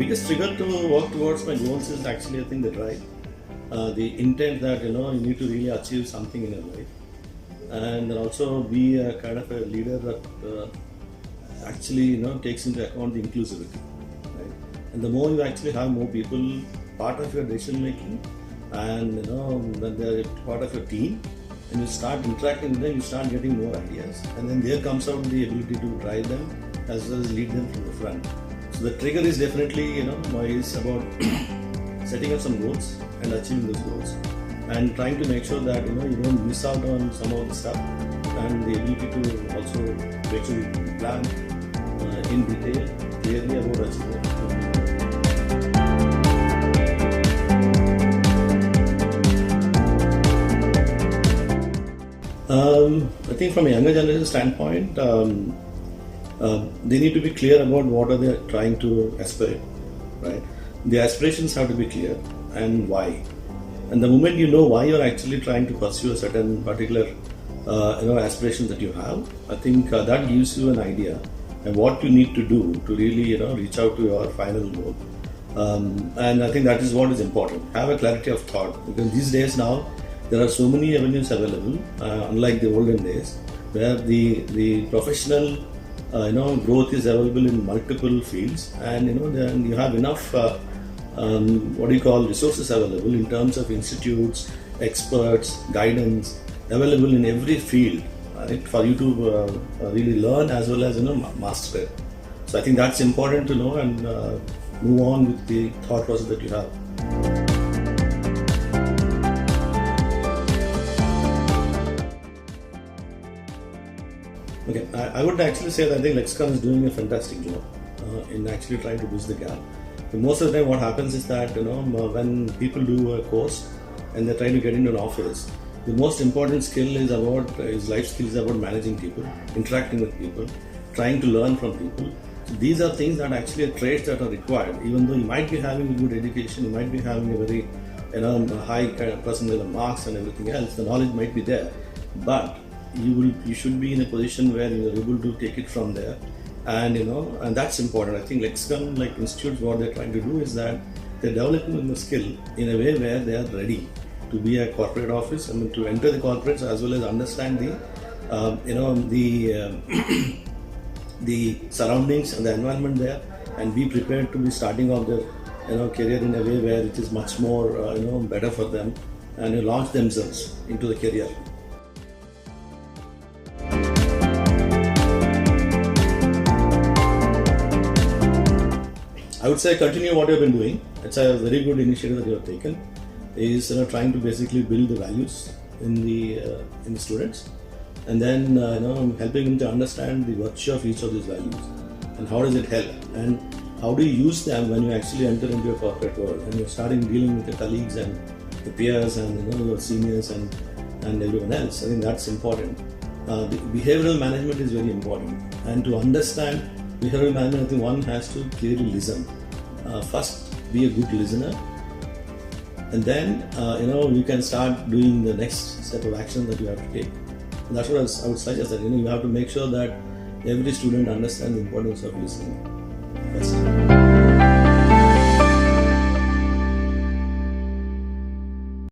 biggest trigger to work towards my goals is actually, I think, the drive, the intent that you need to really achieve something in your life, and then also be a kind of a leader that actually takes into account the inclusivity, right? And the more you actually have more people part of your decision making, and when they're part of your team, and you start interacting with them, you start getting more ideas, and then there comes out the ability to drive them as well as lead them from the front. So the trigger is definitely is about setting up some goals and achieving those goals, and trying to make sure that you don't miss out on some of the stuff, and the ability to also make sure you plan in detail clearly about achieving it. I think from a younger generation standpoint, they need to be clear about what are they trying to aspire, right? The aspirations have to be clear, and why. And the moment you know why you're actually trying to pursue a certain particular aspiration that you have, I think that gives you an idea and what you need to do to really reach out to your final goal. And I think that is what is important. Have a clarity of thought, because these days now there are so many avenues available, unlike the olden days, where the professional growth is available in multiple fields, and then you have enough resources available in terms of institutes, experts, guidance available in every field, right, for you to really learn as well as master it. So I think that's important to know, and move on with the thought process that you have. Okay, I would actually say that I think Lexicon is doing a fantastic job in actually trying to bridge the gap. But most of the time what happens is that when people do a course and they're trying to get into an office, the most important skill is life skills about managing people, interacting with people, trying to learn from people. So these are things that actually are traits that are required. Even though you might be having a good education, you might be having a very high kind of percentage of marks and everything else, the knowledge might be there, but you should be in a position where you're able to take it from there, and and that's important. I think Lexicon, like institutes, what they're trying to do is that they're developing the skill in a way where they are ready to be a corporate office, to enter the corporates, as well as understand the surroundings and the environment there, and be prepared to be starting off their career in a way where it is much more better for them, and launch themselves into the career. I would say continue what you have been doing. It's a very good initiative that you have taken. Is trying to basically build the values in the students, and then helping them to understand the virtue of each of these values, and how does it help, and how do you use them when you actually enter into your corporate world and you're starting dealing with your colleagues and the peers and your seniors and everyone else. I think that's important. The behavioral management is very important, and to understand behavioral management, I think one has to clearly listen. First, be a good listener, and then you can start doing the next step of action that you have to take. And that's what I would suggest, that you have to make sure that every student understands the importance of listening.